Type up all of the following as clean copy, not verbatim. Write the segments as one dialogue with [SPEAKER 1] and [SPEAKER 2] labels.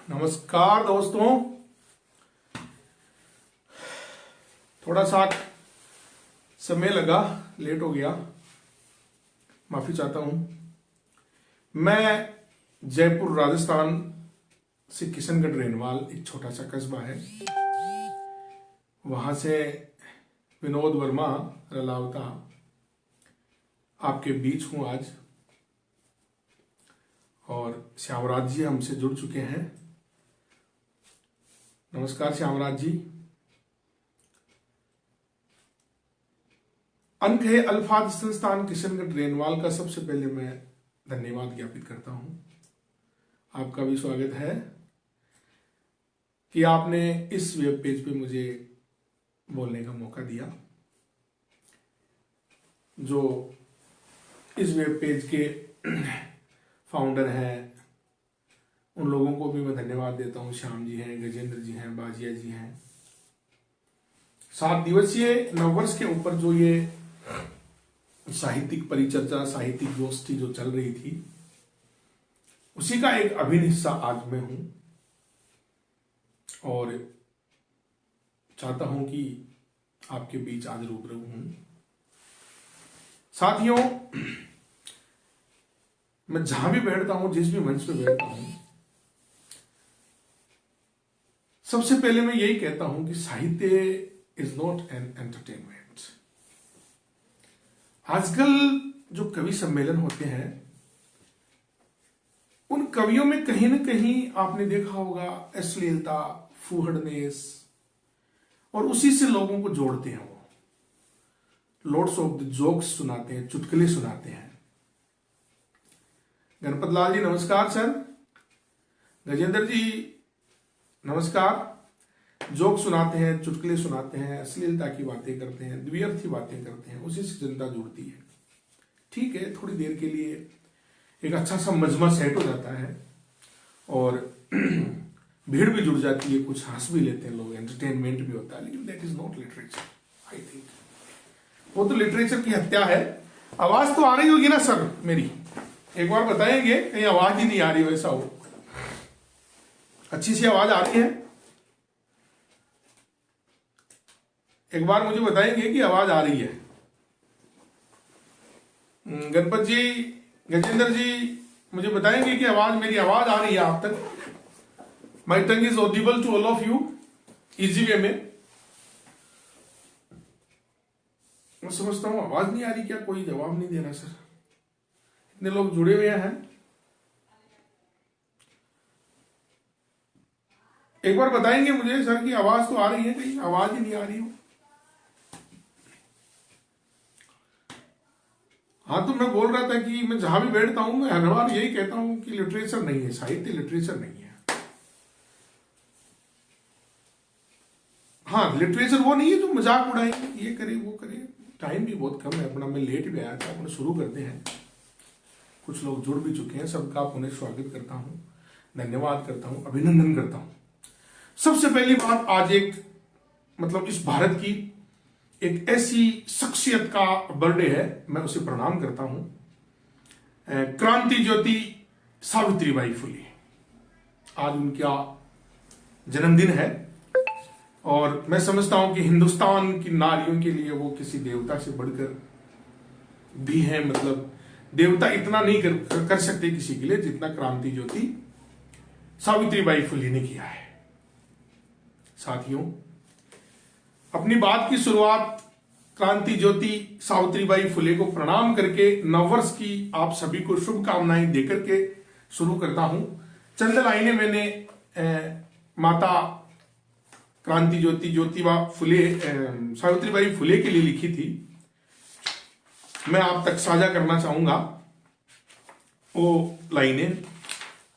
[SPEAKER 1] नमस्कार दोस्तों। थोड़ा सा समय लगा, लेट हो गया, माफी चाहता हूं। मैं जयपुर राजस्थान से किशनगढ़ रेनवाल, एक छोटा सा कस्बा है, वहां से विनोद वर्मा रलावता आपके बीच हूं आज। और श्यामराज जी हमसे जुड़ चुके हैं। नमस्कार श्यामराज जी। अनकहे अल्फाज संस्थान किशनगढ़ रेनवाल का सबसे पहले मैं धन्यवाद ज्ञापित करता हूं। आपका भी स्वागत है कि आपने इस वेब पेज पे मुझे बोलने का मौका दिया। जो इस वेब पेज के फाउंडर हैं उन लोगों को भी मैं धन्यवाद देता हूं। श्याम जी हैं, गजेंद्र जी हैं, बाजिया जी हैं। 7 दिवसीय नववर्ष के ऊपर जो ये साहित्यिक परिचर्चा, साहित्यिक गोष्ठी जो चल रही थी, उसी का एक अभिन्न हिस्सा आज मैं हूं और चाहता हूं कि आपके बीच आज रूबरू हूं। साथियों, मैं जहां भी बैठता हूं, जिस भी मंच पे बैठता हूं, सबसे पहले मैं यही कहता हूं कि साहित्य इज नॉट एन एंटरटेनमेंट। आजकल जो कवि सम्मेलन होते हैं, उन कवियों में कहीं ना कहीं आपने देखा होगा अश्लीलता, फूहड़नेस, और उसी से लोगों को जोड़ते हैं। वो लॉर्ड्स ऑफ द जोक्स सुनाते हैं, चुटकुले सुनाते हैं। गणपत लाल जी नमस्कार सर। गजेंद्र जी नमस्कार। जोक सुनाते हैं, चुटकुले सुनाते हैं, अश्लीलता की बातें करते हैं, द्व्यर्थी बातें करते हैं, उसी से जनता जुड़ती है। ठीक है, थोड़ी देर के लिए एक अच्छा सा मजमा सेट हो जाता है और भीड़ भी जुड़ जाती है, कुछ हंस भी लेते हैं लोग, एंटरटेनमेंट भी होता है, लेकिन that is not literature. I think वो तो लिटरेचर की हत्या है। आवाज तो आ रही होगी ना सर मेरी? एक बार बताएंगे, कहीं आवाज ही नहीं आ रही हो, ऐसा हो। अच्छी सी आवाज आ रही है? एक बार मुझे बताएंगे कि आवाज आ रही है। गणपत जी, गजेंद्र जी, मुझे बताएंगे कि मेरी आवाज आ रही है आप तक? My tongue is audible to all of you easy way में? मैं समझता हूं आवाज नहीं आ रही। क्या कोई जवाब नहीं दे रहा सर? इतने लोग जुड़े हुए हैं। एक बार बताएंगे मुझे सर कि आवाज तो आ रही है, कहीं आवाज ही नहीं आ रही हो? हाँ, तो मैं बोल रहा था कि मैं जहां भी बैठता हूं, मैं हर बार यही कहता हूं कि लिटरेचर नहीं है, साहित्य लिटरेचर नहीं है। हाँ, लिटरेचर वो नहीं है जो मजाक उड़ाएंगे, ये करे वो करे। टाइम भी बहुत कम है अपना, मैं लेट भी आया था। अपने शुरू करते हैं। कुछ लोग जुड़ भी चुके हैं, सबका उन्हें स्वागत करता हूं, धन्यवाद करता हूं, अभिनंदन करता हूं। सबसे पहली बात, आज इस भारत की एक ऐसी शख्सियत का बर्थडे है, मैं उसे प्रणाम करता हूं। क्रांति ज्योति सावित्रीबाई फुले, आज उनका जन्मदिन है और मैं समझता हूं कि हिंदुस्तान की नारियों के लिए वो किसी देवता से बढ़कर भी है। देवता इतना नहीं कर सकते किसी के लिए जितना क्रांति ज्योति सावित्रीबाई फुले ने किया है। साथियों, अपनी बात की शुरुआत क्रांति ज्योति सावित्रीबाई फुले को प्रणाम करके, नववर्ष की आप सभी को शुभकामनाएं देकर के शुरू करता हूं। चंद लाइनें मैंने माता क्रांति ज्योति ज्योतिबा फुले, सावित्रीबाई फुले के लिए लिखी थी, मैं आप तक साझा करना चाहूंगा वो लाइनें।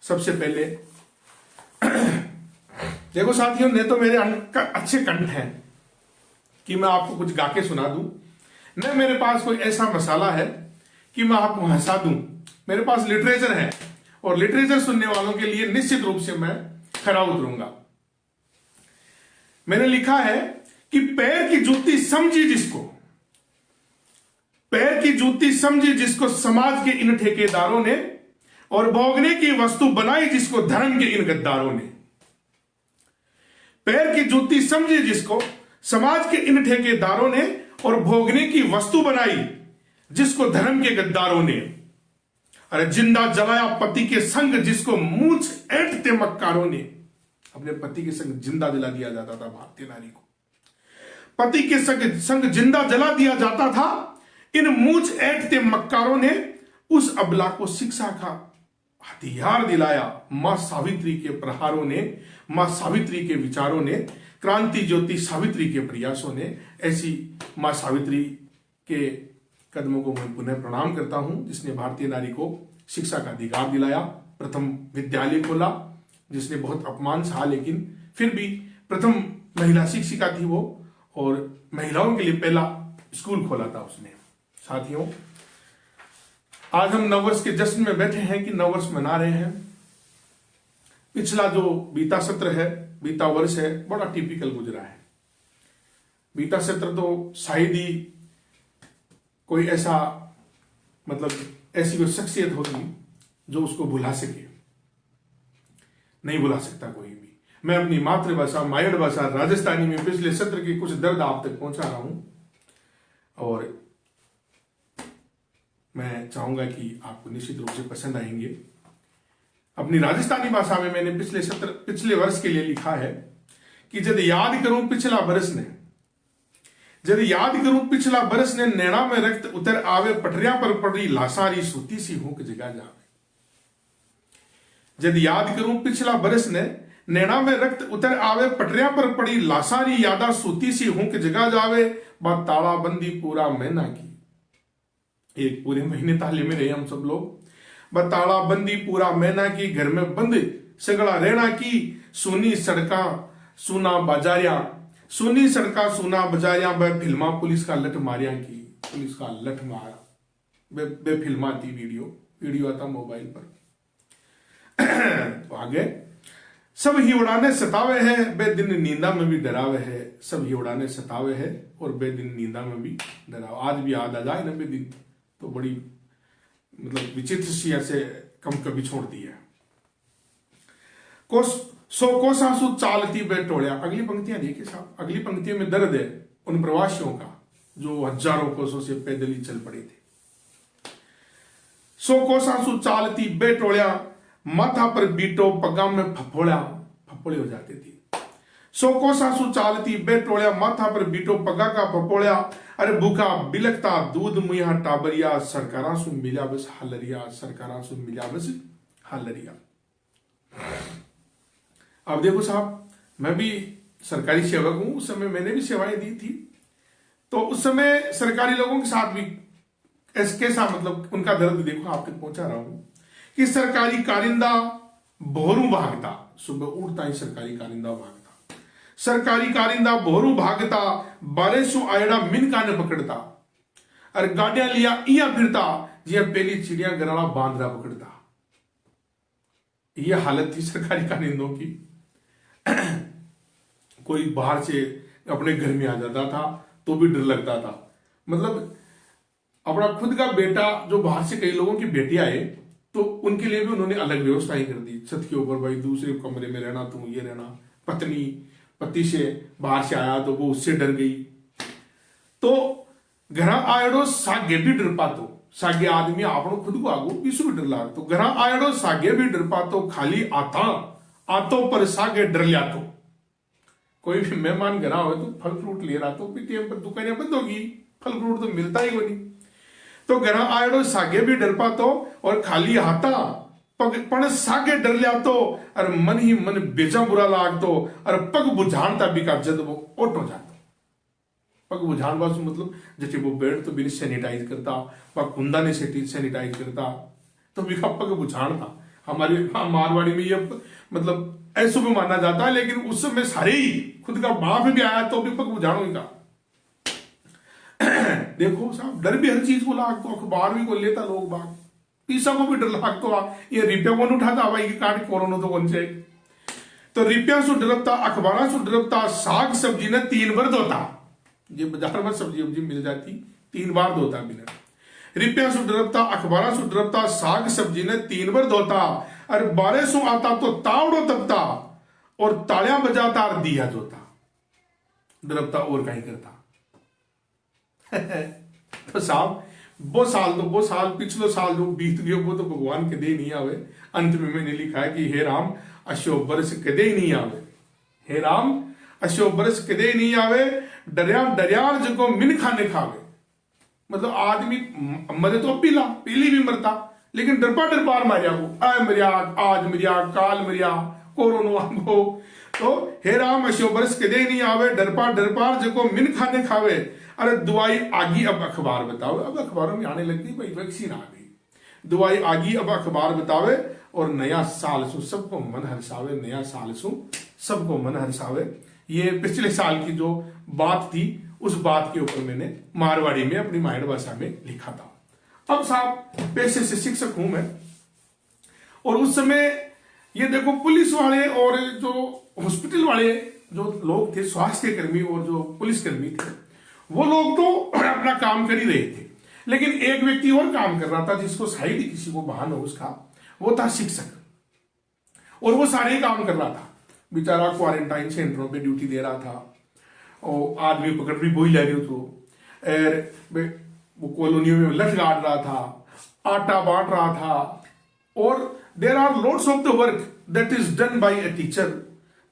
[SPEAKER 1] सबसे पहले देखो साथियों, ने तो मेरे अच्छे कंठ हैं कि मैं आपको कुछ गा के सुना दूं, न मेरे पास कोई ऐसा मसाला है कि मैं आपको हंसा दूं। मेरे पास लिटरेचर है और लिटरेचर सुनने वालों के लिए निश्चित रूप से मैं खरा उतरूंगा। मैंने लिखा है कि पैर की जूती समझी जिसको, पैर की जूती समझी जिसको समाज के इन ठेकेदारों ने, और भोगने की वस्तु बनाई जिसको धर्म के इन गद्दारों ने। पैर की जूती समझी जिसको समाज के इन ठेकेदारों ने, और भोगने की वस्तु बनाई जिसको धर्म के गद्दारों ने। अरे जिंदा जलाया पति के संग जिसको मूछ ऐंठते मक्कारों ने। अपने पति के संग जिंदा जला दिया जाता था भारतीय नारी को, पति के संग जिंदा जला दिया जाता था। इन मूछ ऐंठते मक्कारों ने उस अबला को शिक्षा का हथियार दिलाया। मां सावित्री के प्रहारों ने, मां सावित्री के विचारों ने, क्रांति ज्योति सावित्री के प्रयासों ने। ऐसी मां सावित्री के कदमों को मैं पुनः प्रणाम करता हूं, जिसने भारतीय नारी को शिक्षा का अधिकार दिलाया, प्रथम विद्यालय खोला, जिसने बहुत अपमान सहा, लेकिन फिर भी प्रथम महिला शिक्षिका थी वो, और महिलाओं के लिए पहला स्कूल खोला था उसने। साथियों, आज हम नववर्ष के जश्न में बैठे हैं कि नववर्ष मना रहे हैं। पिछला जो बीता सत्र है, बीता वर्ष है, बड़ा टिपिकल गुजरा है। बीता सत्र तो शायद ही कोई ऐसा ऐसी कोई शख्सियत होगी जो उसको भुला सके, नहीं भुला सकता कोई भी। मैं अपनी मातृभाषा मायड़ भाषा राजस्थानी में पिछले सत्र के कुछ दर्द आप तक पहुंचा रहा हूं, और मैं चाहूंगा कि आपको निश्चित रूप से पसंद आएंगे। अपनी राजस्थानी भाषा में मैंने पिछले वर्ष के लिए लिखा है कि जब याद करूं पिछला बरस ने, जब याद करूं पिछला बरस ने, नैना में रक्त उतर आवे, पटरिया पर पड़ी लासारी सूती सी हुक जगा जावे। जब याद करूं पिछला बरस ने, नैना में रक्त उतर आवे, पटरिया पर पड़ी लासारी यादा सूती सी हुक जगा जावे। बात तालाबंदी पूरा महीना की, एक पूरे महीने ताले में रहे हम सब लोग। तालाबंदी पूरा महीना की, घर में बंद सगड़ा रहना की। सुनी सड़का सुना बाजारिया, सुनी सड़का सुना बाजारिया। बे फिल्मा पुलिस का लठ मारिया की, पुलिस का लठ मारा। बे फिल्मा थी, वीडियो आता मोबाइल पर। तो आगे, सब ही उड़ाने सतावे है, बे दिन नींदा में भी डरावे है। सब ही उड़ाने सतावे है और बे दिन नींदा में भी डरावे। आज भी याद आ जाए ना बे दिन, तो बड़ी विचित्र सी ऐसे कम कभी छोड़ती है। कोसासु चालती बैठोड़िया। अगली पंक्तियां देखिए साहब, अगली पंक्तियों में दर्द है उन प्रवासियों का जो हजारों कोसों से पैदल ही चल पड़े थे। सो कोसासु चालती बैठोड़िया, माथा पर बीटो पगा में फपोड़े हो जाते थे। सो कोसासु चालती बैठोड़िया, माथा पर बीटो पगा का फपोड़िया। अरे भूखा बिलकता दूध मुया टाबरिया, सरकारा सु मिला बस हालरिया, सरकारा सु मिला बस हालरिया। अब देखो साहब, मैं भी सरकारी सेवक हूं, उस समय मैंने भी सेवाएं दी थी। तो उस समय सरकारी लोगों के साथ भी कैसा उनका दर्द देखो आप तक पहुंचा रहा हूं कि सरकारी कारिंदा भोरू भागता, सुबह उठता ही सरकारी कारिंदा भागता। सरकारी कारिंदा भोरू भागता, 1200 आयड़ा मिनका ने पकड़ता। और गाड़ियां लिया इया फिरता, जिया पहली चिड़िया गराड़ा बांदरा पकड़ता। यह हालत थी सरकारी कारिंदों की। कोई बाहर से अपने घर में आ जाता था तो भी डर लगता था। अपना खुद का बेटा जो बाहर से कई लोगों की बेटी आए तो उनके लिए भी उन्होंने अलग व्यवस्थाएं कर दी। छत के ऊपर भाई दूसरे कमरे में रहना, तू ये रहना। पति से बाहर से आया तो वो उससे डर गई। तो घरा आयड़ो सागे भी डर पातो, सागे आदमी आपनो खुद को आगो पीछू भी डर लाग। तो घरा आयड़ो सागे भी डर पातो, खाली आतो पर सागे डर लिया। तो कोई भी मेहमान घरा हो तो फल फ्रूट ले रहा तो पीटीएम पर दुकानें बंद होगी, फल फ्रूट तो मिलता ही नहीं। तो घरा आयड़ो सागे भी डर पातो और खाली हाथा पण सागे डर लिया। तो और मन ही मन बेजा बुरा लाग। तो और पग बुझाणता बिका जद वो ओटो जातो। पग बुझाण बासु जैसे वो बेड तो बिल्कुल सैनिटाइज करता, पग कुंदा ने सैनिटाइज करता, तो बिका पग बुझाण था। हमारी मारवाड़ी में ये ऐसा भी माना जाता है, लेकिन उस समय सारे ही खुद का बाप भी आया तो भी पग बुझाणो ही का। देखो साहब, डर भी हर चीज को लाग। तो अखबार भी को लेता लोग बाग, पीसा को भी डर लाग। तो ये रिपिया कौन उठाता भाई काट कोरोना तो कौन से। तो रिपिया सु डरपता, अखबारा सु डरपता, साग सब्जी ने 3 बार धोता। ये बाजार में सब्जी मिल जाती 3 बार धोता बिना। रिपिया सु डरपता, अखबारा सु डरपता, साग सब्जी ने 3 बार धोता। और 1200 आता तो तावड़ो तपता, और तालियां बजाता और दिया जोता, द्रवता और कहीं करता। तो साहब वो साल पिछले साल जो बीत गए वो तो भगवान कदे नहीं आवे। अंत में मैंने लिखा है कि हे राम अशो बरस कदे ही नहीं आवे, हे राम अशो बरस कदे ही नहीं आवे, डरिया डरियार जगो मिन खाने खावे। मतलब आदमी मरे तो पीली भी मरता, लेकिन डरपार मारिया वो आय मरिया, आज मरिया, काल मरिया, कोरोना को। तो हे राम अशो बरस कदे नहीं आवे, डरपार जगो मिन खाने खावे। अरे दुआई आगी अब अखबार बताओ। अब अखबारों में आने लगती भाई वैक्सीन आ गई, दुआई आगी अब अखबार बतावे, और नया साल सु सबको मन हर्षावे, नया साल सु सबको मन हर्षावे। ये पिछले साल की जो बात थी उस बात के ऊपर मैंने मारवाड़ी में अपनी माइंड भाषा में लिखा था। अब साहब पेशे से शिक्षक हूं मैं, और उस समय ये देखो पुलिस वाले और जो हॉस्पिटल वाले जो लोग थे, स्वास्थ्य कर्मी और जो पुलिस कर्मी थे, वो लोग तो अपना काम कर ही रहे थे, लेकिन एक व्यक्ति और काम कर रहा था जिसको शायद किसी को बहाना हो उसका, वो था शिक्षक। और वो सारे ही काम कर रहा था, बेचारा क्वारंटाइन सेंटरों पे ड्यूटी दे रहा था, और आदमी पकड़ भी बोई ले रही तो, वो कॉलोनियों में लठ गाड़ रहा था, आटा बांट रहा था, और there are loads of the work that is done by a teacher.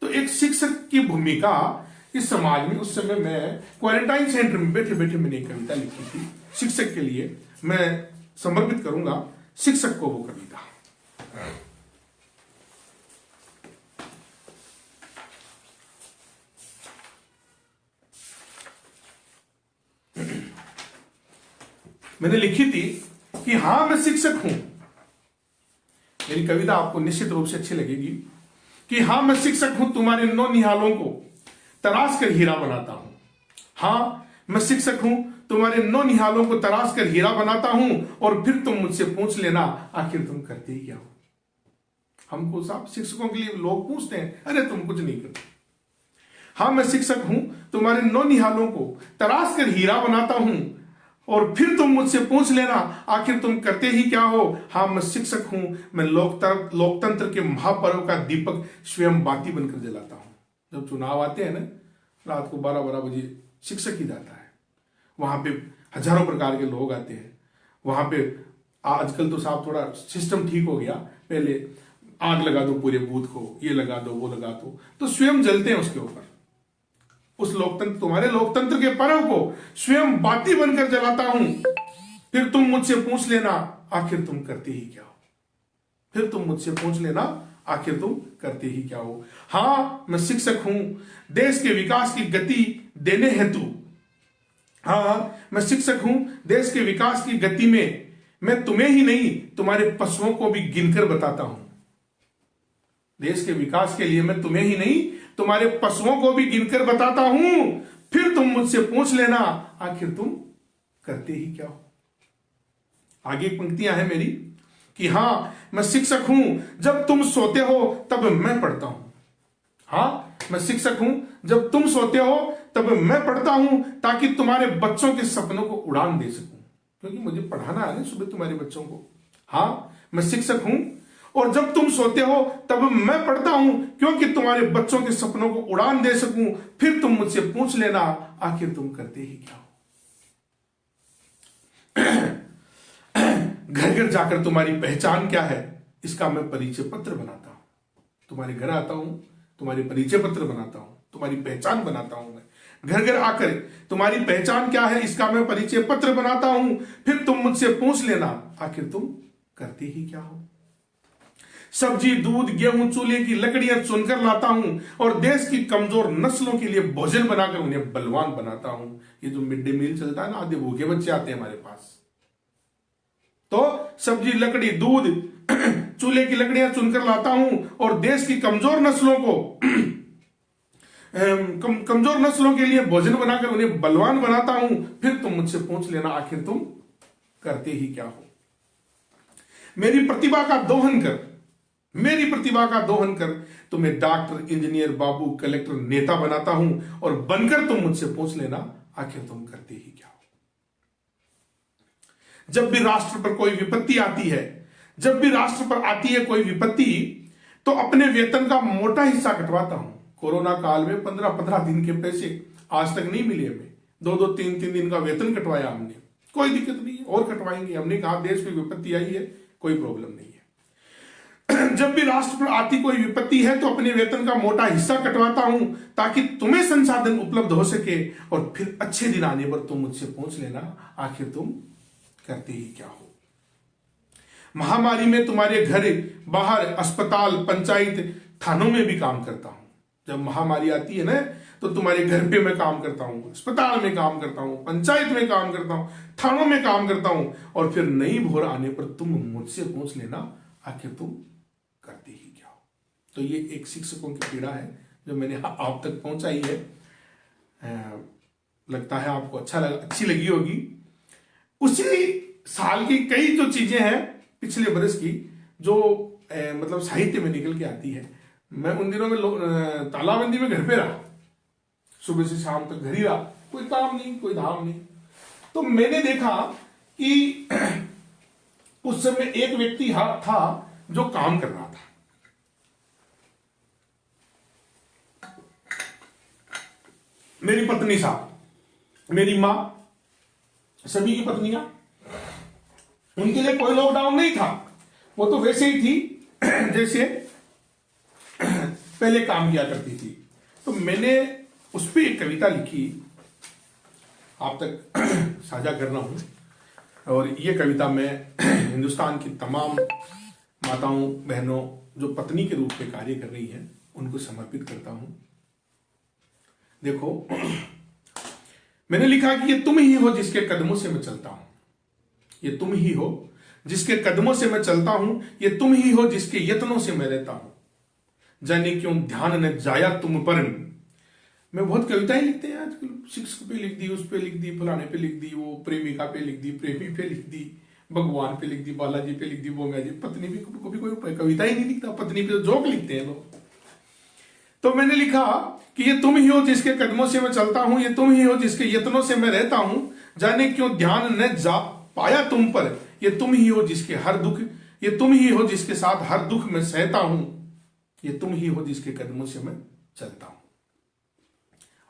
[SPEAKER 1] तो एक शिक्षक की भूमिका इस समाज में, उस समय मैं क्वारंटाइन सेंटर में बैठे बैठे मैंने एक कविता लिखी थी शिक्षक के लिए, मैं समर्पित करूंगा शिक्षक को वो कविता। मैंने लिखी थी कि हां मैं शिक्षक हूं। मेरी कविता आपको निश्चित रूप से अच्छी लगेगी। कि हां मैं शिक्षक हूं, तुम्हारे नौ निहालों को तराश कर हीरा बनाता हूं। हां मैं शिक्षक हूं, तुम्हारे नौ निहालों को तराश कर हीरा बनाता हूं, और फिर तुम मुझसे पूछ लेना आखिर तुम करते ही क्या हो। हमको साहब शिक्षकों के लिए लोग पूछते हैं, अरे तुम कुछ नहीं करते। हां मैं शिक्षक हूं, तुम्हारे नौ निहालों को तराश कर हीरा बनाता हूं, और फिर तुम मुझसे पूछ लेना आखिर तुम करते ही क्या हो। हां मैं शिक्षक हूं, मैं लोकतंत्र के महापर्व का दीपक स्वयं बाती बनकर जलाता हूं। जब चुनाव आते हैं ना, रात को 12-12 बजे शिक्षक ही जाता है, वहां पे हजारों प्रकार के लोग आते हैं। वहां पे आजकल तो साहब थोड़ा सिस्टम ठीक हो गया, पहले आग लगा दो पूरे बूथ को, ये लगा दो वो लगा दो, तो स्वयं जलते हैं उसके ऊपर। उस लोकतंत्र, तुम्हारे लोकतंत्र के पर्व को स्वयं बाती बनकर जलाता हूं। फिर तुम मुझसे पूछ लेना आखिर तुम करते ही क्या हो। फिर तुम मुझसे पूछ लेना आखिर तुम करते ही क्या हो। हां मैं शिक्षक हूं, देश के विकास की गति देने हेतु। हां मैं शिक्षक हूं, देश के विकास की गति में मैं तुम्हें ही नहीं तुम्हारे पशुओं को भी गिनकर बताता हूं। देश के विकास के लिए मैं तुम्हें ही नहीं तुम्हारे पशुओं को भी गिनकर बताता हूं। फिर तुम मुझसे पूछ लेना आखिर तुम करते ही क्या हो। आगे पंक्तियां हैं मेरी कि हां मैं शिक्षक हूं, जब तुम सोते हो तब मैं पढ़ता हूं। हां मैं शिक्षक हूं, जब तुम सोते हो तब मैं पढ़ता हूं, ताकि तुम्हारे बच्चों के सपनों को उड़ान दे सकूं, क्योंकि मुझे पढ़ाना है सुबह तुम्हारे बच्चों को। हां मैं शिक्षक हूं, और जब तुम सोते हो तब मैं पढ़ता हूं, क्योंकि तुम्हारे बच्चों के सपनों को उड़ान दे सकूं। फिर तुम मुझसे पूछ लेना आखिर तुम करते ही क्या हो। घर घर जाकर तुम्हारी पहचान क्या है, इसका मैं परिचय पत्र बनाता हूं। तुम्हारे घर आता हूं, तुम्हारे परिचय पत्र बनाता हूं, तुम्हारी पहचान बनाता हूं। मैं घर घर आकर तुम्हारी पहचान क्या है, इसका मैं परिचय पत्र बनाता हूं। फिर तुम मुझसे पूछ लेना आखिर तुम करते ही क्या हो। सब्जी, दूध, गेहूं, चूल्हे की लकड़ियां चुनकर लाता हूं, और देश की कमजोर नस्लों के लिए भोजन बनाकर उन्हें बलवान बनाता हूं। ये जो मिड डे मील चलता है ना, आधे भूखे बच्चे आते हैं हमारे पास, तो सब्जी, लकड़ी, दूध, चूल्हे की लकड़ियां चुनकर लाता हूं, और देश की कमजोर नस्लों को कमजोर नस्लों के लिए भोजन बनाकर उन्हें बलवान बनाता हूं। फिर तुम मुझसे पूछ लेना आखिर तुम करते ही क्या हो। मेरी प्रतिभा का दोहन कर, मेरी प्रतिभा का दोहन कर तुम्हें डॉक्टर, इंजीनियर, बाबू, कलेक्टर, नेता बनाता हूं, और बनकर तुम मुझसे पूछ लेना आखिर तुम करते ही क्या हो। जब भी राष्ट्र पर कोई विपत्ति आती है, जब भी राष्ट्र पर आती है कोई विपत्ति, तो अपने वेतन का मोटा हिस्सा कटवाता हूं। कोरोना काल में 15-15 दिन के पैसे आज तक नहीं मिले हमें, 2-2, 3-3 दिन का वेतन कटवाया हमने, कोई दिक्कत नहीं है, और कटवाएंगे। हमने कहा देश में विपत्ति आई है, कोई प्रॉब्लम नहीं है। जब भी राष्ट्र पर आती कोई विपत्ति है तो अपने वेतन का मोटा हिस्सा कटवाता हूं, ताकि तुम्हें संसाधन उपलब्ध हो सके और फिर अच्छे दिन आने पर तुम मुझसे पूछ लेना, आखिर तुम करते ही क्या हो। महामारी में तुम्हारे घर बाहर, अस्पताल, पंचायत, थानों में भी काम करता हूं। जब महामारी आती है ना, तो तुम्हारे घर पे मैं काम करता हूं, अस्पताल में काम करता हूं, पंचायत में काम करता हूं, थानों में काम करता हूं, और फिर नई भोर आने पर तुम मुझसे पूछ लेना, आखिर तुम करते ही क्या हो। तो ये एक शिक्षकों की पीड़ा है जो मैंने आप तक पहुंचाई है। लगता है आपको अच्छी लगी होगी। उसी साल की कई जो चीजें हैं पिछले बरस की, जो मतलब साहित्य में निकल के आती है। मैं उन दिनों में तालाबंदी में घर पे रहा, सुबह से शाम तक घर ही रहा, कोई काम नहीं, कोई धाम नहीं। तो मैंने देखा कि उस समय एक व्यक्ति था जो काम कर रहा था। मेरी पत्नी साहब, मेरी मां, सभी की पत्नियां, उनके लिए कोई लॉकडाउन नहीं था, वो तो वैसे ही थी जैसे पहले काम किया करती थी। तो मैंने उस पर एक कविता लिखी, आप तक साझा कर रहा हूं। और ये कविता मैं हिंदुस्तान की तमाम माताओं, बहनों जो पत्नी के रूप में कार्य कर रही हैं, उनको समर्पित करता हूं। देखो, मैंने लिखा कि ये तुम ही हो जिसके कदमों से मैं चलता हूं, ये तुम ही हो जिसके कदमों से मैं चलता हूं, ये तुम ही हो जिसके यत्नों से मैं रहता हूं, जाने क्यों ध्यान न जाया तुम पर। मैं बहुत कविताएं लिखते हैं आजकल, शिक्षक पे लिख दी, उस पे लिख दी, फलाने पे लिख दी, वो प्रेमिका पे लिख दी, प्रेमी पे लिख दी, भगवान पे लिख दी, बालाजी पे लिख दी, वो मैं जी पत्नी पे कभी कोई कविता ही नहीं लिखता, पत्नी पे तो जोक लिखते हैं लोग। तो मैंने लिखा कि ये तुम ही हो जिसके कदमों से मैं चलता हूं, ये तुम ही हो जिसके यत्नों से मैं रहता हूं, जाने क्यों ध्यान न जा पाया तुम पर, ये तुम ही हो जिसके हर दुख, ये तुम ही हो जिसके साथ हर दुख में सहता हूं, ये तुम ही हो जिसके कदमों से मैं चलता हूं।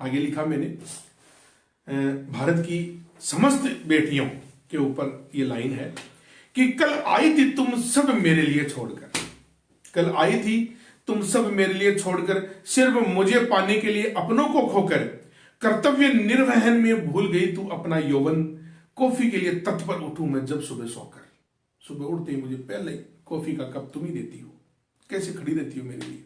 [SPEAKER 1] आगे लिखा मैंने, भारत की समस्त बेटियों के ऊपर ये लाइन है कि कल आई थी तुम सब मेरे लिए छोड़कर, कल आई थी तुम सब मेरे लिए छोड़कर, सिर्फ मुझे पाने के लिए अपनों को खोकर, कर्तव्य निर्वहन में भूल गई तू अपना यौवन, कॉफी के लिए तत्पर उठूं मैं जब सुबह सोकर, सुबह उठते ही मुझे पहले कॉफी का कप तुम ही देती हो, कैसे खड़ी रहती हो मेरे लिए।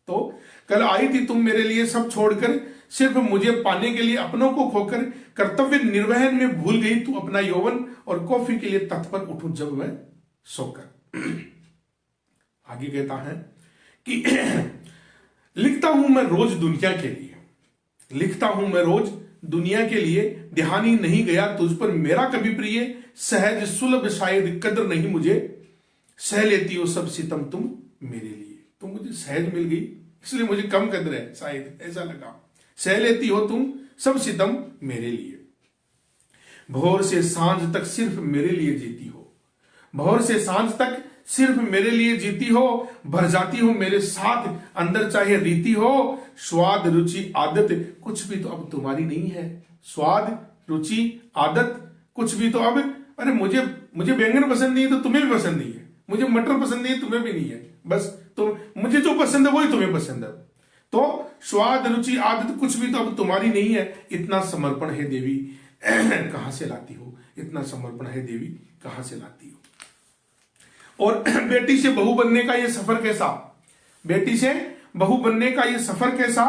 [SPEAKER 1] तो कल आई थी तुम मेरे लिए सब छोड़कर, सिर्फ मुझे पाने के लिए अपनों को खोकर, कर्तव्य निर्वहन में भूल गई तू अपना यौवन, और कॉफी के लिए तत्पर उठूं जब मैं सोकर। आगे कहता है कि लिखता हूं मैं रोज दुनिया के लिए, लिखता हूं मैं रोज दुनिया के लिए, ध्यान ही नहीं गया तुझ पर मेरा कभी प्रिय, सहज सुलभ शायद कदर नहीं मुझे, सह लेती हो सब सितम तुम मेरे लिए। तुम मुझे सहज मिल गई इसलिए मुझे कम कदर है, शायद ऐसा लगा। सह लेती हो तुम सब सितम मेरे लिए, भोर से सांझ तक सिर्फ मेरे लिए जीती हो, भोर से सांझ तक सिर्फ मेरे लिए जीती हो, भर जाती हो मेरे साथ अंदर चाहे रीति हो, स्वाद रुचि आदत कुछ भी तो अब तुम्हारी नहीं है, स्वाद रुचि आदत कुछ भी तो अब, अरे मुझे बैंगन पसंद नहीं है तो तुम्हें भी पसंद नहीं है, मुझे मटर पसंद नहीं है तुम्हें भी नहीं है, बस तो मुझे जो पसंद है वही तुम्हें पसंद है। तो स्वाद रुचि आदत कुछ भी तो अब तुम्हारी नहीं है, इतना समर्पण है देवी कहां से लाती हो, इतना समर्पण है देवी कहां से लाती हो। और बेटी से बहू बनने का ये सफर कैसा, बेटी से बहू बनने का ये सफर कैसा,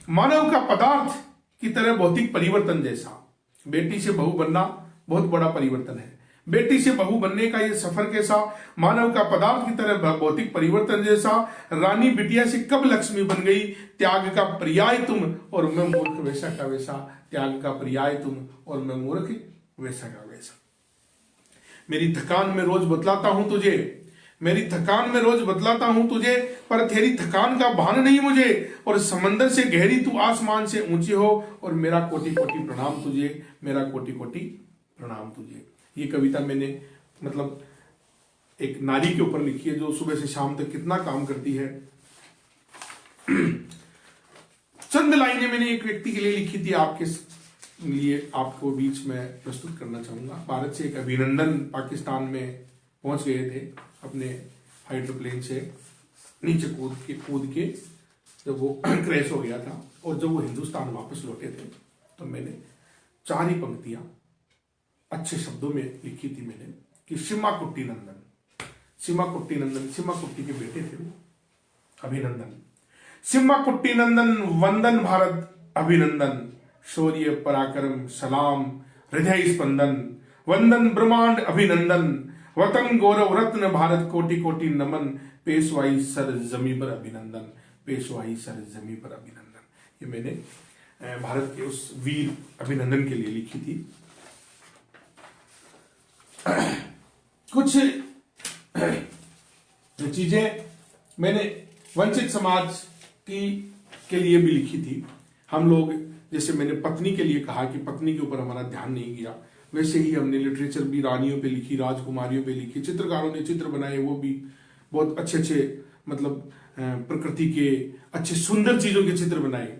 [SPEAKER 1] मानव का पदार्थ की तरह भौतिक परिवर्तन जैसा। बेटी से बहू बनना बहुत बड़ा परिवर्तन है, बेटी से बहू बनने का ये सफर कैसा, मानव का पदार्थ की तरह भौतिक परिवर्तन जैसा, रानी बिटिया से कब लक्ष्मी बन गई, त्याग का पर्याय तुम और मैं मूर्ख वैसा का वैसा, त्याग का पर्याय तुम और मैं मूर्ख वैसा का वैसा। मेरी थकान में रोज बतलाता हूं तुझे, मेरी थकान में रोज बतलाता हूं तुझे, पर तेरी थकान का भान नहीं मुझे, और समंदर से गहरी तू आसमान से ऊंची हो, और मेरा कोटि कोटि प्रणाम तुझे, मेरा कोटि कोटि प्रणाम तुझे। ये कविता मैंने मतलब एक नारी के ऊपर लिखी है जो सुबह से शाम तक कितना काम करती है। चंद लाइनें मैंने एक व्यक्ति के लिए लिखी थी, आपके लिए आपको बीच में प्रस्तुत करना चाहूंगा। भारत से एक अभिनंदन पाकिस्तान में पहुंच गए थे अपने हाइड्रोप्लेन से नीचे कूद के जब वो क्रैश हो गया था, और जब वो हिंदुस्तान वापस लौटे थे तो मैंने 4 ही पंक्तियां अच्छे शब्दों में लिखी थी मैंने कि सीमा कुट्टी नंदन, सीमा कुट्टी नंदन, सीमा कुट्टी के बेटे थे वो अभिनंदन। सीमा कुट्टी नंदन वंदन भारत अभिनंदन, शौर्य पराक्रम सलाम हृदय स्पंदन, वंदन ब्रह्मांड अभिनंदन, वतन गौरव रत्न भारत कोटि कोटि नमन, पेशवाई सर जमी पर अभिनंदन, पेशवाई सर जमी पर अभिनंदन। ये मैंने भारत के उस वीर अभिनंदन के लिए लिखी थी। कुछ चीजें मैंने वंचित समाज के लिए भी लिखी थी। हम लोग, जैसे मैंने पत्नी के लिए कहा कि पत्नी के ऊपर हमारा ध्यान नहीं गया, वैसे ही हमने लिटरेचर भी रानियों पे लिखी, राजकुमारियों पे लिखी, चित्रकारों ने चित्र बनाए, वो भी बहुत अच्छे अच्छे मतलब प्रकृति के अच्छे सुंदर चीजों के चित्र बनाए।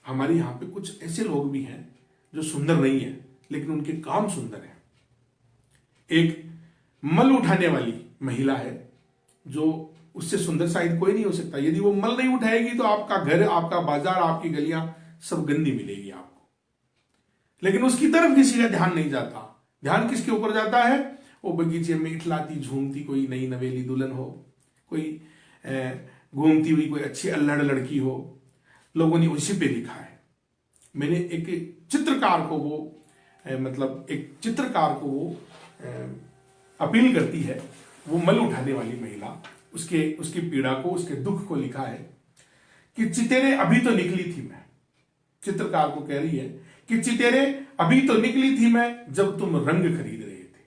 [SPEAKER 1] हमारे यहाँ पे कुछ ऐसे लोग भी हैं जो सुंदर नहीं है लेकिन उनके काम सुंदर है। एक मल उठाने वाली महिला है जो, उससे सुंदर शायद कोई नहीं हो सकता। यदि वो मल नहीं उठाएगी तो आपका घर, आपका बाजार, आपकी गलियां सब गंदी मिलेगी आपको, लेकिन उसकी तरफ किसी का ध्यान नहीं जाता। ध्यान किसके ऊपर जाता है? वो बगीचे में इठलाती झूमती कोई नई नवेली दुल्हन हो, कोई घूमती हुई कोई अच्छी अल्लड़ लड़की हो, लोगों ने उसी पे लिखा है। मैंने एक चित्रकार को वो मतलब एक चित्रकार को वो अपील करती है, वो मल उठाने वाली महिला, उसकी पीड़ा को, उसके दुख को लिखा है कि चितेरे अभी तो निकली थी मैं। चित्रकार को कह रही है कि चितेरे अभी तो निकली थी मैं जब तुम रंग खरीद रहे थे।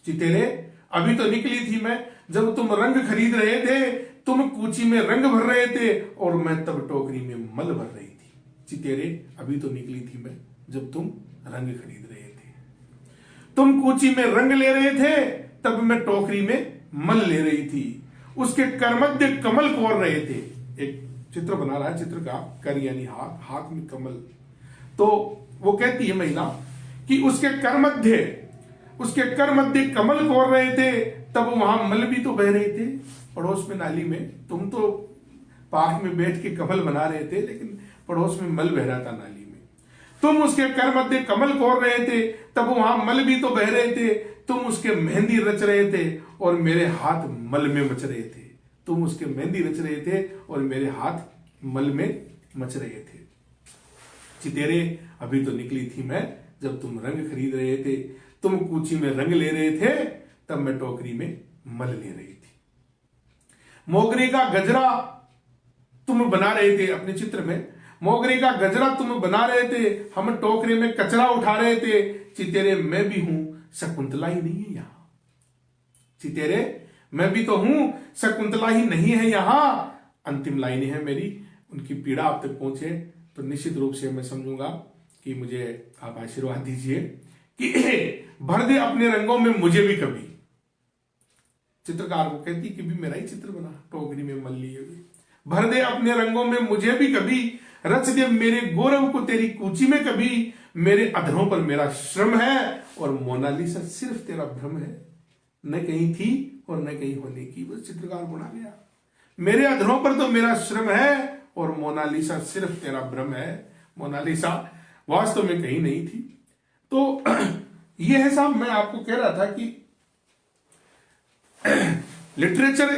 [SPEAKER 1] चितेरे अभी तो निकली थी मैं जब तुम रंग खरीद रहे थे, तुम कूची में रंग भर रहे थे और मैं तब टोकरी में मल भर रही थी। चितेरे अभी तो निकली थी मैं जब तुम रंग खरीद रहे थे, तुम कूची में रंग ले रहे थे, तब मैं टोकरी में मल ले रही थी। उसके करमध्य कमल कोर रहे थे। एक चित्र बना रहा है चित्र का, कर यानी हाथ, हाथ में कमल। तो वो कहती है महिला कि उसके कर मध्य कमल कोर रहे थे, तब वहां मल भी तो बह रहे थे पड़ोस में नाली में। तुम तो पार्क में बैठ के कमल बना रहे थे, लेकिन पड़ोस में मल बह रहा था नाली में। तुम उसके कर मध्य कमल कोर रहे थे, तब वहां मल भी तो बह रहे थे। तुम उसके मेहंदी रच रहे थे और मेरे हाथ मल में मच रहे थे। तुम उसके मेहंदी रच रहे थे और मेरे हाथ मल में मच रहे थे। चितेरे अभी तो निकली थी मैं जब तुम रंग खरीद रहे थे, तुम कूची में रंग ले रहे थे, तब मैं टोकरी में मल ले रही थी। मोगरे का गजरा तुम बना रहे थे अपने चित्र में, मोगरे का गजरा तुम बना रहे थे, हम टोकरे में कचरा उठा रहे थे। चितेरे मैं भी हूं, शकुंतला ही नहीं है यहां। चितेरे मैं भी तो हूं, शकुंतला ही नहीं है यहां। अंतिम लाइनें हैं मेरी, उनकी पीड़ा आप तक पहुंचे तो निश्चित रूप से मैं समझूंगा कि मुझे आप आशीर्वाद दीजिए कि भर दे अपने रंगों में मुझे भी कभी। चित्रकार को कहती कि भी मेरा ही चित्र बना, टोकरी में मल लिए हुए। भर दे अपने रंगों में मुझे भी कभी, रच दे मेरे गौरव को तेरी कूची में कभी। मेरे अधरों पर मेरा श्रम है और मोनालिसा सिर्फ तेरा भ्रम है। न कहीं थी और न कहीं होने की, बस चित्रकार बना गया। मेरे अधरों पर तो मेरा श्रम है और मोनालिसा सिर्फ तेरा भ्रम है। मोनालिसा वास्तव में कहीं नहीं थी। तो यह है साहब, मैं आपको कह रहा था कि लिटरेचर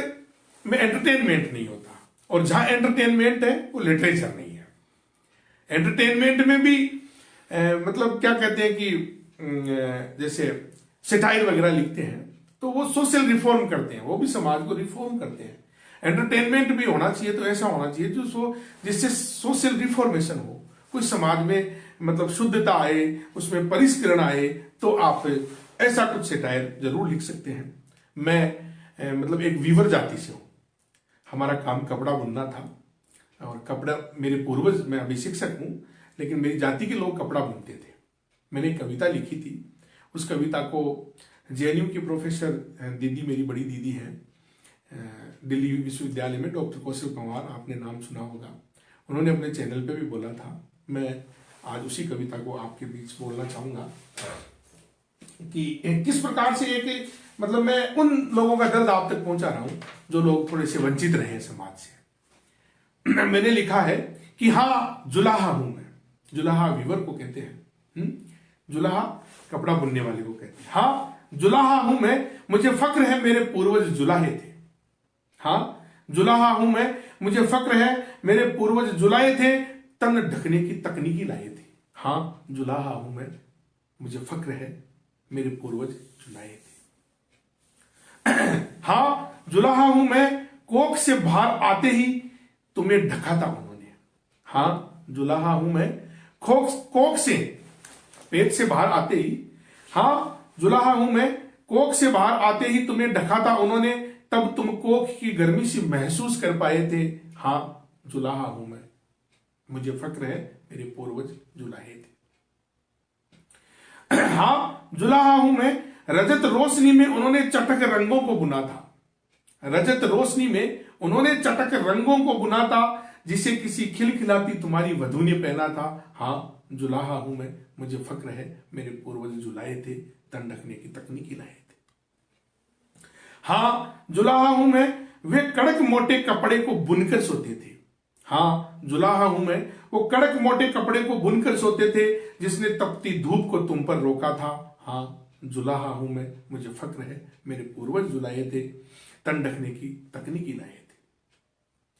[SPEAKER 1] में एंटरटेनमेंट नहीं होता, और जहां एंटरटेनमेंट है वो लिटरेचर नहीं है। एंटरटेनमेंट में भी मतलब क्या कहते हैं कि जैसे सेटायर वगैरह लिखते हैं तो वो सोशल रिफॉर्म करते हैं, वो भी समाज को रिफॉर्म करते हैं। एंटरटेनमेंट भी होना चाहिए तो ऐसा होना चाहिए जो जिससे सोशल रिफॉर्मेशन हो, कोई समाज में मतलब शुद्धता आए, उसमें परिष्करण आए, तो आप ऐसा कुछ सेटायर जरूर लिख सकते हैं। मैं मतलब एक वीवर जाति से हूं, हमारा काम कपड़ा बुनना था और कपड़ा मेरे पूर्वज, मैं अभी शिक्षक हूं लेकिन मेरी जाति के लोग कपड़ा बुनते थे। मैंने एक कविता लिखी थी, उस कविता को जेएनयू की प्रोफेसर दीदी, मेरी बड़ी दीदी है, दिल्ली विश्वविद्यालय में, डॉक्टर कौशल पंवार, आपने नाम सुना होगा। उन्होंने अपने चैनल पे भी बोला था। मैं आज उसी कविता को आपके बीच बोलना चाहूंगा कि किस प्रकार से एक, मतलब मैं उन लोगों का दर्द आप तक पहुंचा रहा हूं जो लोग थोड़े से वंचित रहे हैं समाज से। मैंने लिखा है कि हाँ जुलाहा हूं मैं। जुलाहा वीवर को कहते हैं, जुलाहा कपड़ा बुनने वाले को कहते हैं। हाँ जुलाहा हूं मैं, मुझे फक्र है मेरे पूर्वज जुलाहे थे। हाँ जुलाहा हूं मैं, मुझे फक्र है मेरे पूर्वज जुलाहे थे, तन ढकने की तकनीकी लाए थे। हाँ जुलाहा हूं मैं, मुझे फक्र है मेरे पूर्वज जुलाहे थे। हाँ जुलाहा हूं मैं, कोख से बाहर आते ही तुम्हें ढका था उन्होंने। हाँ जुलाहा हूं मैं, कोख से, पेट से बाहर आते ही, हाँ जुलाहा हूं मैं, कोख से बाहर आते ही तुम्हें ढका था उन्होंने, तब तुम कोख की गर्मी से महसूस कर पाए थे। हाँ जुलाहा हूं मैं, मुझे फक्र है मेरे पूर्वज जुलाहे थे। हाँ जुलाहा हूं मैं, रजत रोशनी में उन्होंने चटक रंगों को बुना था। रजत रोशनी में उन्होंने चटक रंगों को बुना था, जिसे किसी खिलखिलाती तुम्हारी वधू ने पहना था। हाँ जुलाहा हूं मैं, मुझे फक्र है मेरे पूर्वज जुलाए थे, तन ढकने की तकनीकी लाए थे। हाँ जुलाहा हूं मैं, वे कड़क मोटे कपड़े को बुनकर सोते थे। हाँ जुलाहा हूं मैं, वो कड़क मोटे कपड़े को बुनकर सोते थे, जिसने तपती धूप को तुम पर रोका था। हाँ जुलाहा हूं मैं, मुझे फक्र है मेरे पूर्वज जुलाए थे, तन ढकने की तकनीकी लाए थे।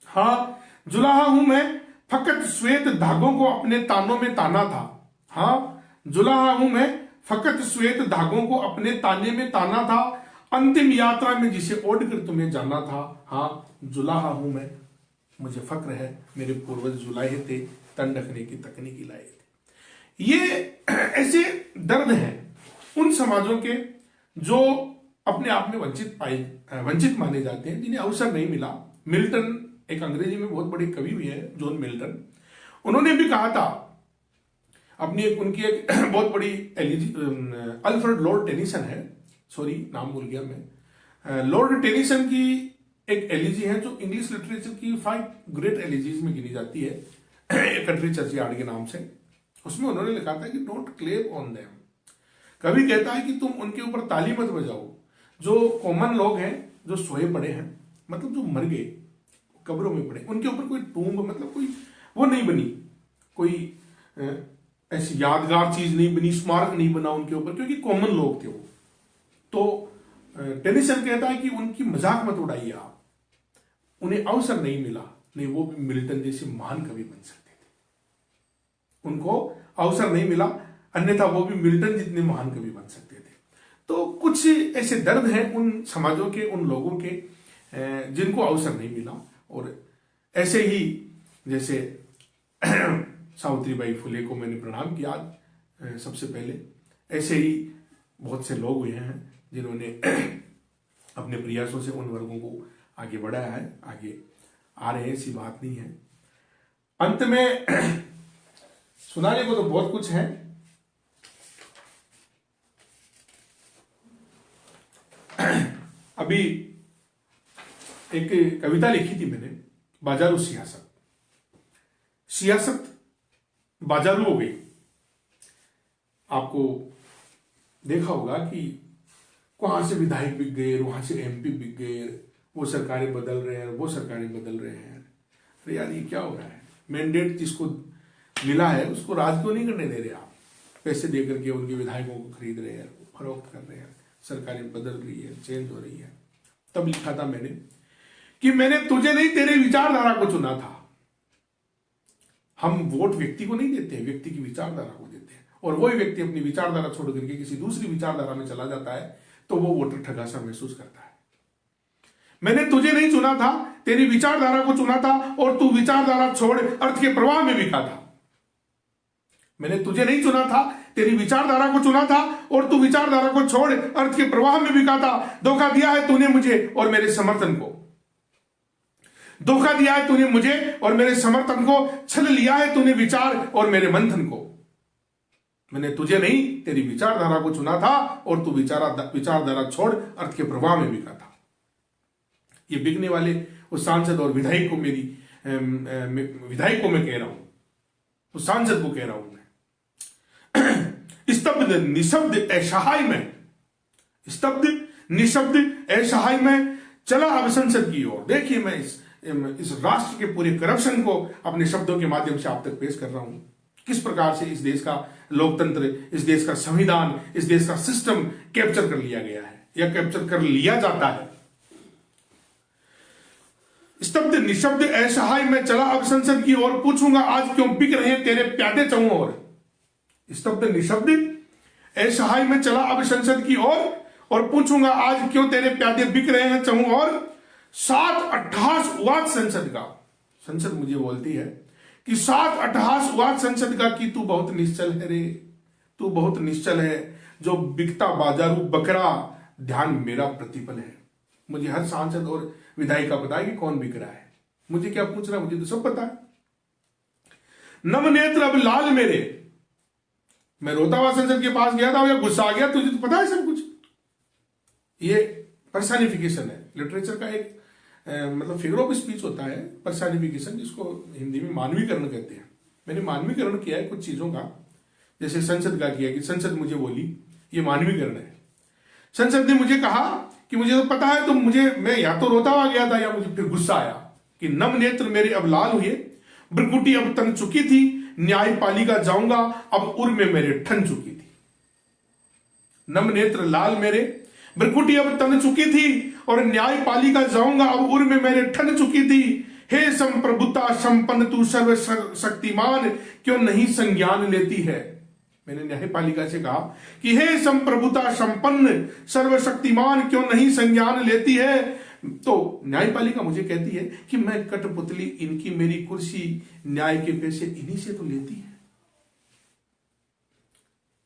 [SPEAKER 1] हाँ जुलाहा हूं मैं, फकत श्वेत धागों को अपने तानों में ताना था। हाँ जुलाहा हूं मैं, फकत श्वेत धागों को अपने ताने में ताना था, अंतिम यात्रा में जिसे ओढ़कर तुम्हें जाना था। हाँ जुलाहा हूं मैं, मुझे फक्र है मेरे पूर्वज जुलाए थे, तन ढकने की तकनीकी लाए थे। ये ऐसे दर्द हैं उन समाजों के जो अपने आप में वंचित माने जाते हैं, जिन्हें अवसर नहीं मिला। मिल्टन, एक अंग्रेजी में बहुत बड़े कवि हुए हैं जॉन मिल्टन, उन्होंने भी कहा था अपनी उनकी एक बहुत बड़ी एलिजी, अल्फ्रेड लॉर्ड टेनिसन है, सॉरी नाम भूल गया मैं, लॉर्ड टेनिसन की एक एलिजी है जो इंग्लिश लिटरेचर की 5 ग्रेट एलिजीज में गिनी जाती है, कंट्री चर्चयार्ड के नाम से। उसमें उन्होंने लिखा था कि डोंट क्लेम ऑन देम। कभी कहता है कि तुम उनके ऊपर ताली मत बजाओ, जो कॉमन लोग हैं, जो सोए पड़े हैं, मतलब जो मर गए, कब्रों में पड़े, उनके ऊपर कोई टूम्ब, मतलब कोई वो नहीं बनी, कोई ऐसी यादगार चीज नहीं बनी, स्मारक नहीं बना उनके ऊपर, क्योंकि कॉमन लोग थे वो। तो टेनिसन कहता है कि उनकी मजाक मत उड़ाइए आप, उन्हें अवसर नहीं मिला, नहीं वो भी मिल्टन जैसे महान कवि बन सकते थे, उनको अवसर नहीं मिला, अन्यथा वो भी मिल्टन जितने महान कवि बन सकते थे। तो कुछ ऐसे दर्द हैं उन समाजों के, उन लोगों के जिनको अवसर नहीं मिला। और ऐसे ही जैसे सावित्रीबाई फुले को मैंने प्रणाम किया सबसे पहले, ऐसे ही बहुत से लोग हुए हैं जिन्होंने अपने प्रयासों से उन वर्गों को आगे बढ़ाया है, आगे आ रहे हैं, ऐसी बात नहीं है। अंत में सुनाने को तो बहुत कुछ है। अभी एक कविता लिखी थी मैंने, बाजारू सियासत। सियासत बाजारू हो गई। आपको देखा होगा कि वहां से विधायक बिक गए, वहां से एमपी बिक गए, वो सरकारें बदल रहे हैं, वो सरकारें बदल रहे हैं। अरे यार ये क्या हो रहा है? मैंडेट जिसको मिला है उसको राज क्यों नहीं करने दे रहे आप? पैसे दे करके उनके विधायकों को खरीद रहे हैं, फरोख्त कर रहे हैं, सरकारें बदल रही है, चेंज हो रही है। तब लिखा था मैंने कि मैंने तुझे नहीं तेरे विचारधारा को चुना था। हम वोट व्यक्ति को नहीं देते हैं, व्यक्ति की विचारधारा को देते हैं, और वही व्यक्ति अपनी विचारधारा छोड़ करके किसी दूसरी विचारधारा में चला जाता है तो वो वोटर ठगा सा महसूस करता है। मैंने तुझे नहीं चुना था, तेरी विचारधारा को चुना था, और तू विचारधारा छोड़ अर्थ के प्रवाह में बिका था। मैंने तुझे नहीं चुना था, तेरी विचारधारा को चुना था, और तू विचारधारा को छोड़ अर्थ के प्रवाह में बिका था। धोखा दिया है तूने मुझे और मेरे समर्थन को, धोखा दिया है तूने मुझे और मेरे समर्थन को, छल लिया है तूने विचार और मेरे मंथन को। मैंने तुझे नहीं तेरी विचारधारा को चुना था और तू विचारधारा छोड़ अर्थ के प्रवाह में बिका था। ये बिकने वाले उस सांसद और विधायक को विधायक को मैं कह रहा हूं, उस सांसद को कह रहा हूं मैं। स्तब्ध निशब्द असहाय में, स्तब्ध निशब्द असहाय में चला अब संसद की ओर। देखिए मैं इस राष्ट्र के पूरे करप्शन को अपने शब्दों के माध्यम से आप तक पेश कर रहा हूं। किस प्रकार से इस देश का लोकतंत्र, इस देश का संविधान, इस देश का सिस्टम कैप्चर कर लिया गया है या कैप्चर कर लिया जाता है। स्तब्ध निशब्द असहाय में चला अब संसद की ओर, पूछूंगा आज क्यों बिक रहे हैं तेरे प्यादे चौं ओर। स्तब्ध निशब्द असहाय में चला अब संसद की ओर और पूछूंगा आज क्यों तेरे प्यादे बिक रहे हैं चौं ओर। 7 अट्ठास हुआ संसद का, संसद मुझे बोलती है कि 7 अट्ठास हुआ संसद का कि तू बहुत निश्चल है रे, तू बहुत निश्चल है, जो बिकता बाजारू बकरा ध्यान मेरा प्रतिपल है। मुझे हर सांसद और विधायक का पता है कि कौन बिक रहा है, मुझे क्या पूछ रहा है, मुझे तो सब पता है। नवनेत्र अब लाल मेरे, मैं रोता हुआ संसद के पास गया था या गुस्सा आ गया, तुझे तो पता है सब कुछ। ये पर्सनिफिकेशन है, लिटरेचर का एक मतलब फिगर ऑफ स्पीच होता है पर्सनिफिकेशन, जिसको हिंदी में मानवीकरण कहते हैं। मैंने मानवीकरण किया है कुछ चीजों का, जैसे संसद का किया कि संसद मुझे बोली, ये मानवीकरण है। संसद ने मुझे कहा कि मुझे तो पता है, तो मैं या तो रोता हुआ गया था या मुझे फिर गुस्सा आया कि नव नेत्र मेरे अब लाल हुए, भ्रकुटी अब तन चुकी थी, न्यायपालिका जाऊंगा अब उर में मेरे ठन चुकी थी। नव नेत्र लाल मेरे, भ्रकुटी अब तन चुकी थी और न्यायपालिका जाऊंगा अब उर में मेरे ठन चुकी थी। हे संप्रभुता संपन्न तू सर्व शक्तिमान क्यों नहीं संज्ञान लेती है। मैंने न्यायपालिका से कहा कि हे संप्रभुता संपन्न सर्वशक्तिमान क्यों नहीं संज्ञान लेती है। तो न्यायपालिका मुझे कहती है कि मैं कठपुतली, इनकी मेरी कुर्सी न्याय के पैसे इन्हीं से तो लेती है।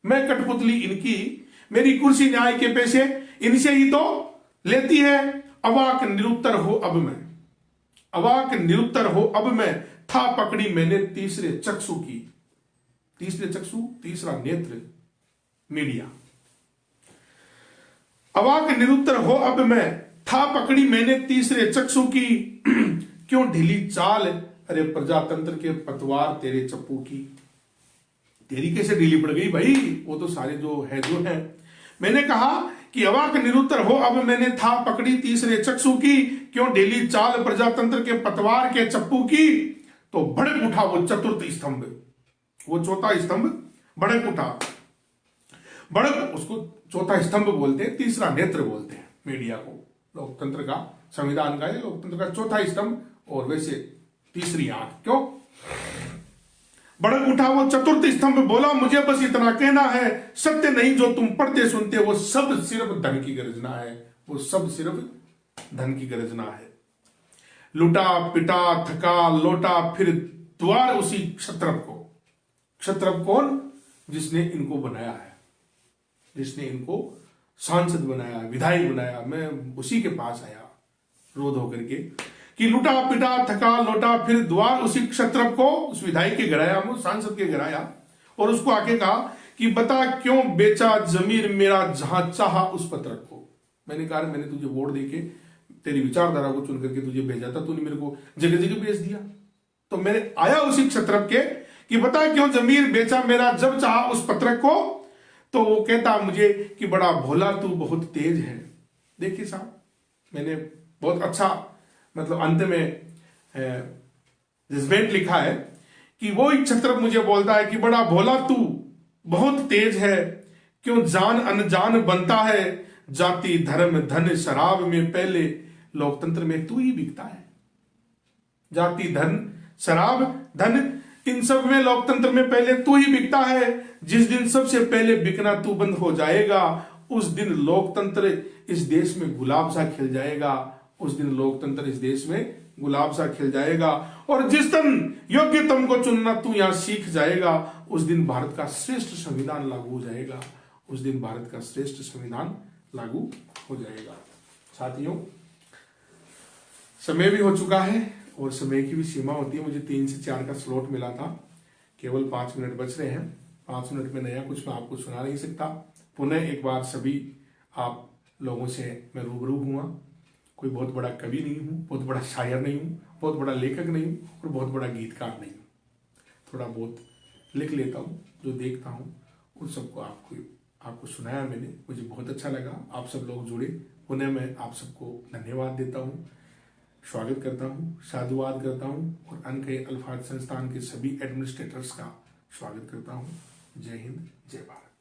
[SPEAKER 1] मैं कठपुतली, इनकी मेरी कुर्सी न्याय के पैसे इनसे ही तो लेती है। अवाक निरुत्तर हो अब मैं, अवाक निरुत्तर हो अब मैं, था पकड़ी मैंने तीसरे चक्षु की। तीसरे चक्षु, तीसरा नेत्र, मीडिया। अवाक निरुत्तर हो अब मैं, था पकड़ी मैंने तीसरे चक्षु की। क्यों ढीली चाल अरे प्रजातंत्र के पतवार तेरे चप्पू की। तेरी कैसे ढीली पड़ गई भाई, वो तो सारे जो है। मैंने कहा कि अवाक निरुत्तर हो अब मैंने, था पकड़ी तीसरे चक्षु की। क्यों ढीली चाल प्रजातंत्र के पतवार के चप्पू की। तो भड़क उठा वो चतुर्थ स्तंभ, वो चौथा स्तंभ भड़क उठा। भड़क उसको चौथा स्तंभ बोलते हैं, तीसरा नेत्र बोलते हैं मीडिया को, लोकतंत्र का, संविधान का, लोकतंत्र का चौथा स्तंभ और वैसे तीसरी आंख। क्यों भड़क उठा वो चतुर्थ स्तंभ, बोला मुझे बस इतना कहना है, सत्य नहीं जो तुम पढ़ते सुनते, वो सब सिर्फ धन की गर्जना है, वो सब सिर्फ धन की गर्जना है। लुटा पिटा थका लौटा फिर द्वार उसी क्षत्रप को। क्षत्रप कौन, जिसने इनको बनाया है, जिसने इनको सांसद बनाया, विधायक बनाया। मैं उसी के पास आया रोध होकर के कि लुटा पिटा थका लौटा फिर द्वार उसी क्षत्रप को, उस विधायक के घर आया, सांसद के घर आया और उसको आके कहा कि बता क्यों बेचा जमीर मेरा जहां चाहा उस पत्रक को। मैंने कहा मैंने तुझे वोट देके तेरी विचारधारा को चुन करके तुझे भेजा था, तूने मेरे को जगह जगह भेज दिया। तो मैंने आया उसी क्षत्रप के कि बता क्यों जमीर बेचा मेरा जब चाहा उस पत्रक को। तो वो कहता मुझे कि बड़ा भोला तू बहुत तेज है। देखिए साहब, मैंने बहुत अच्छा मतलब अंत में जज्बेंट लिखा है कि वो एक क्षत्रप मुझे बोलता है कि बड़ा भोला तू बहुत तेज है, क्यों जान अनजान बनता है, जाति धर्म धन शराब में पहले लोकतंत्र में तू ही बिकता है। जाति धन शराब धन इन सब में लोकतंत्र में पहले तू ही बिकता है। जिस दिन सबसे पहले बिकना तू बंद हो जाएगा, उस दिन लोकतंत्र इस देश में गुलाब सा खिल जाएगा, उस दिन लोकतंत्र इस देश में गुलाब सा खिल जाएगा। और जिस दिन योग्यतम को चुनना तू यहां सीख जाएगा, उस दिन भारत का श्रेष्ठ संविधान लागू हो जाएगा, उस दिन भारत का श्रेष्ठ संविधान लागू हो जाएगा। साथियों, समय भी हो चुका है और समय की भी सीमा होती है। मुझे 3 से 4 का स्लॉट मिला था, केवल 5 मिनट बच रहे हैं। 5 मिनट में नया कुछ मैं आपको सुना नहीं सकता। पुनः एक बार सभी आप लोगों से मैं रूबरू हुआ। कोई बहुत बड़ा कवि नहीं हूँ, बहुत बड़ा शायर नहीं हूँ, बहुत बड़ा लेखक नहीं हूँ और बहुत बड़ा गीतकार नहीं हूँ। थोड़ा बहुत लिख लेता हूँ, जो देखता हूँ उन सबको आपको सुनाया मैंने, मुझे बहुत अच्छा लगा। आप सब लोग जुड़े, पुनः मैं आप सबको धन्यवाद देता हूँ, स्वागत करता हूँ, साधुवाद करता हूँ और अनकहे अल्फाज संस्थान के सभी एडमिनिस्ट्रेटर्स का स्वागत करता हूँ। जय हिंद, जय भारत।